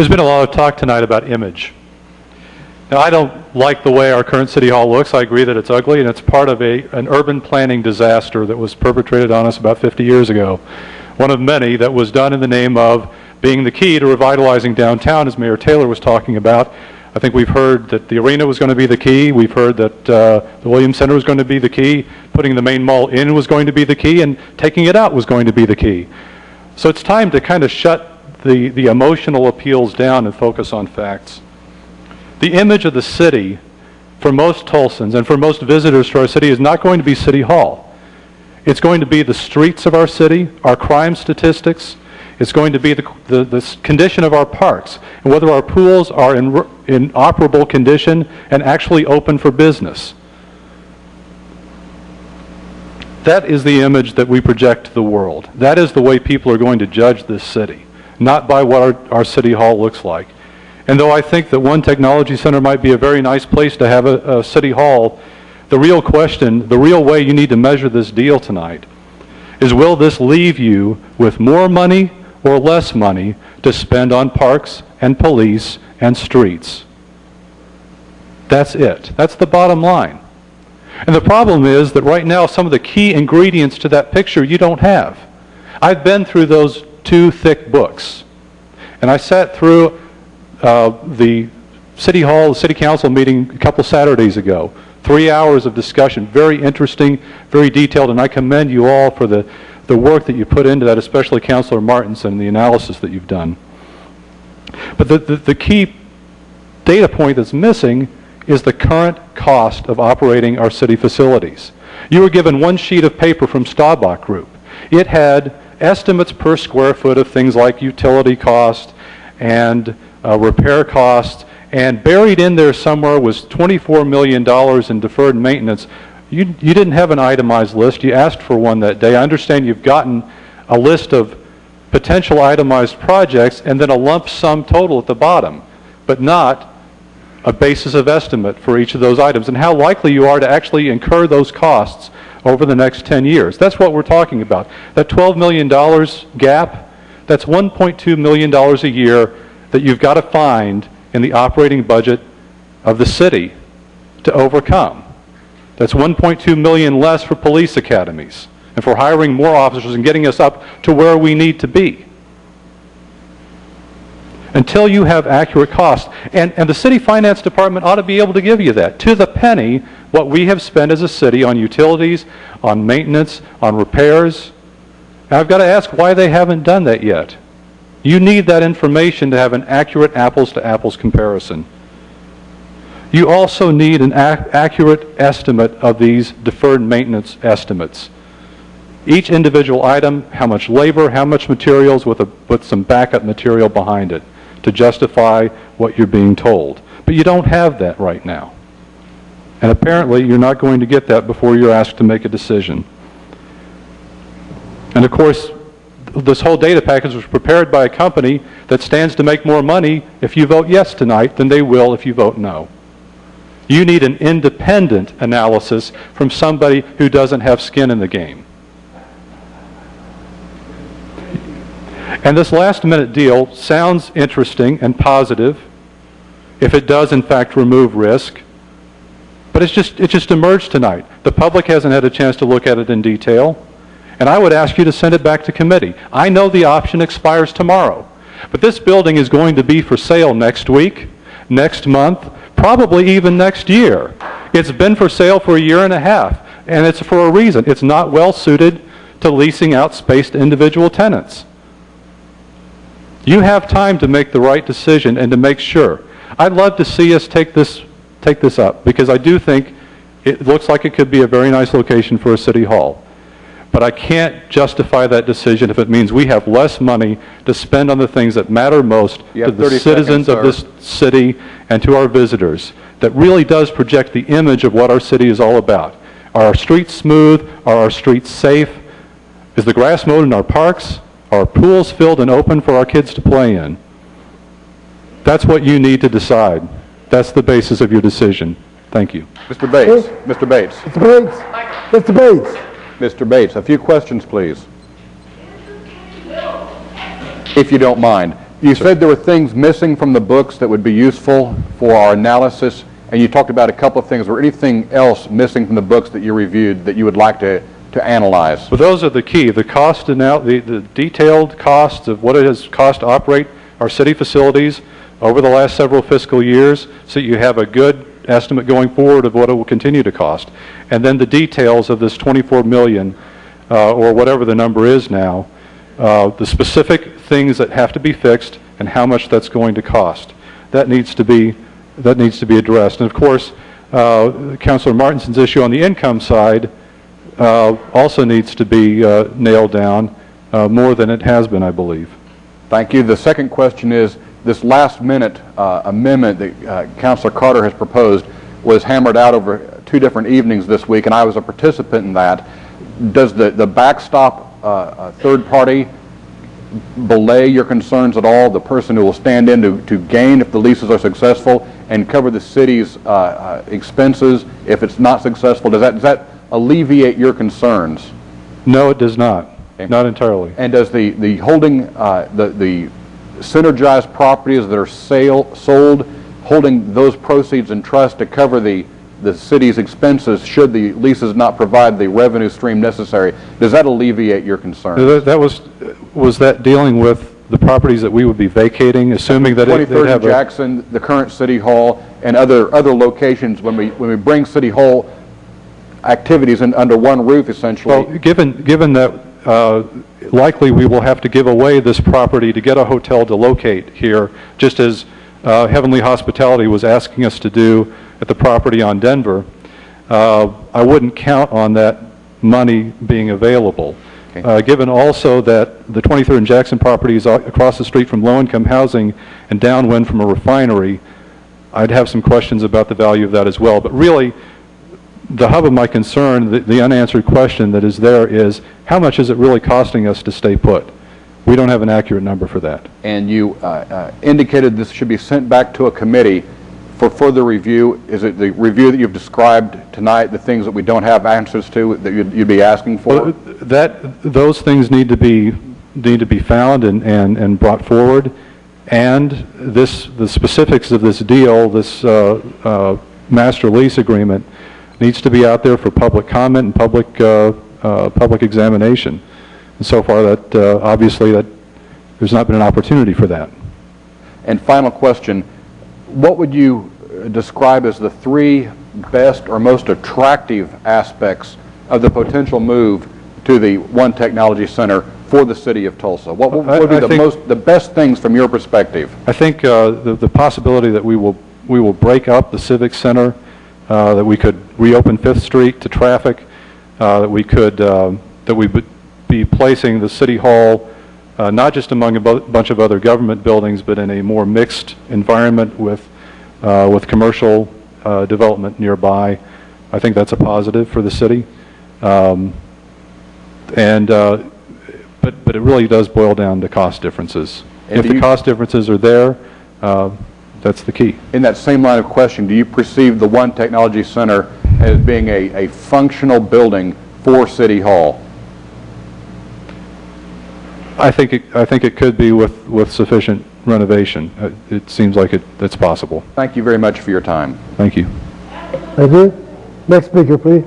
There's been a lot of talk tonight about image. Now, I don't like the way our current City Hall looks. I agree that it's ugly, and it's part of an urban planning disaster that was perpetrated on us about 50 years ago. One of many that was done in the name of being the key to revitalizing downtown, as Mayor Taylor was talking about. I think we've heard that the arena was going to be the key. We've heard that the Williams Center was going to be the key. Putting the main mall in was going to be the key, and taking it out was going to be the key. So it's time to kind of shut the emotional appeals down and focus on facts. The image of the city for most Tulsans and for most visitors to our city is not going to be City Hall. It's going to be the streets of our city, our crime statistics. It's going to be the condition of our parks and whether our pools are in operable condition and actually open for business. That is the image that we project to the world. That is the way people are going to judge this city, not by what our City Hall looks like. And though I think that one technology center might be a very nice place to have a City Hall, the real question, the real way you need to measure this deal tonight is, will this leave you with more money or less money to spend on parks and police and streets? That's it. That's the bottom line. And the problem is that right now some of the key ingredients to that picture you don't have. I've been through those two thick books. And I sat through the City Hall, the City Council meeting a couple Saturdays ago. 3 hours of discussion, very interesting, very detailed, and I commend you all for the work that you put into that, especially Councilor Martinson, the analysis that you've done. But the key data point that's missing is the current cost of operating our city facilities. You were given one sheet of paper from Staubach Group. It had estimates per square foot of things like utility cost and repair costs, and buried in there somewhere was $24 million in deferred maintenance. You didn't have an itemized list. You asked for one that day. I understand you've gotten a list of potential itemized projects and then a lump sum total at the bottom, but not a basis of estimate for each of those items and how likely you are to actually incur those costs over the next 10 years. That's what we're talking about. That $12 million gap, that's $1.2 million a year that you've got to find in the operating budget of the city to overcome. That's $1.2 million less for police academies and for hiring more officers and getting us up to where we need to be. Until you have accurate costs. And the city finance department ought to be able to give you that. To the penny, what we have spent as a city on utilities, on maintenance, on repairs. And I've got to ask why they haven't done that yet. You need that information to have an accurate apples-to-apples comparison. You also need an accurate estimate of these deferred maintenance estimates. Each individual item, how much labor, how much materials with some backup material behind it to justify what you're being told. But you don't have that right now. And apparently you're not going to get that before you're asked to make a decision. And of course, this whole data package was prepared by a company that stands to make more money if you vote yes tonight than they will if you vote no. You need an independent analysis from somebody who doesn't have skin in the game. And this last-minute deal sounds interesting and positive if it does, in fact, remove risk. But it just emerged tonight. The public hasn't had a chance to look at it in detail. And I would ask you to send it back to committee. I know the option expires tomorrow. But this building is going to be for sale next week, next month, probably even next year. It's been for sale for a year and a half. And it's for a reason. It's not well suited to leasing out space to individual tenants. You have time to make the right decision and to make sure. I'd love to see us take this up because I do think it looks like it could be a very nice location for a city hall. But I can't justify that decision if it means we have less money to spend on the things that matter most to the citizens of this city and to our visitors. That really does project the image of what our city is all about. Are our streets smooth? Are our streets safe? Is the grass mowed in our parks? Are our pools filled and open for our kids to play in? That's what you need to decide. That's the basis of your decision. Thank you. Mr. Bates. Mr. Bates. Mr. Bates. Mr. Bates. Mr. Bates, a few questions, please. If you don't mind. You said there were things missing from the books that would be useful for our analysis, and you talked about a couple of things. Or anything else missing from the books that you reviewed that you would like to analyze? Well, those are the key. The cost and the detailed costs of what it has cost to operate our city facilities over the last several fiscal years, so you have a good estimate going forward of what it will continue to cost. And then the details of this $24 million, or whatever the number is now, the specific things that have to be fixed and how much that's going to cost. That needs to be addressed. And of course, Councilor Martinson's issue on the income side also needs to be nailed down more than it has been, I believe. Thank you. The second question is, this last-minute amendment that Councilor Carter has proposed was hammered out over 2 different evenings this week, and I was a participant in that. Does the backstop third party belay your concerns at all? The person who will stand in to gain if the leases are successful and cover the city's expenses if it's not successful, does that alleviate your concerns? No, it does not. Okay. Not entirely. And does the holding the synergized properties that are sold, holding those proceeds in trust to cover the city's expenses should the leases not provide the revenue stream necessary, does that alleviate your concerns? That was that dealing with the properties that we would be vacating, assuming that 23rd and Jackson, the current City Hall, and other locations, when we bring City Hall activities under one roof, essentially. Well, given that likely we will have to give away this property to get a hotel to locate here, just as Heavenly Hospitality was asking us to do at the property on Denver, I wouldn't count on that money being available. Okay. Given also that the 23rd and Jackson property is across the street from low-income housing and downwind from a refinery, I'd have some questions about the value of that as well. But really, the hub of my concern, the unanswered question that is there is, how much is it really costing us to stay put? We don't have an accurate number for that. And you indicated this should be sent back to a committee for further review. Is it the review that you've described tonight, the things that we don't have answers to, that you'd be asking for? Well, those things need to be found and brought forward. And the specifics of this deal, this master lease agreement, needs to be out there for public comment and public examination. And so far, that obviously there's not been an opportunity for that. And final question, what would you describe as the 3 best or most attractive aspects of the potential move to the One Technology Center for the city of Tulsa? What would be the best things from your perspective? I think the possibility that we will break up the Civic Center, that we could reopen 5th Street to traffic, that we would be placing the City Hall not just among a bunch of other government buildings, but in a more mixed environment with commercial development nearby. I think that's a positive for the city. But it really does boil down to cost differences. And if the cost differences are there, that's the key. In that same line of question, do you perceive the One Technology Center as being a functional building for City Hall? I think it could be with sufficient renovation. It seems like that's possible. Thank you very much for your time. Thank you. Thank you. Next speaker, please.